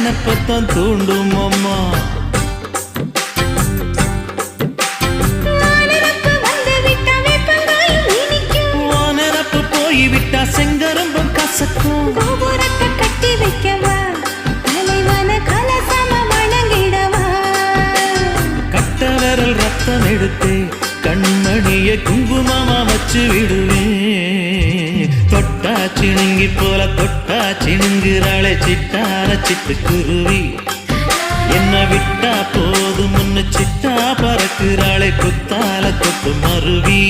நினப்பத்தான் தூண்டும் அம்மா. வானரப்பு போய்விட்டா செங்கரும்பும் கசக்கும். கோபுரத்தை கட்டி வைக்கவா, தலைவன கலசம வணங்கிடவா. கட்ட விரல் ரத்தம் எடுத்து கண்மணிய குங்குமமா வச்சு விடுவேன். தொட்டா சிணுங்கி போல தொட்டா சிணுங்குறாளே சிட்டார சிட்டுக்குருவி. என்ன விட்டா போதும் முன்னு சிட்டா பறக்குறாளே குத்தால தொட்டு மருவி.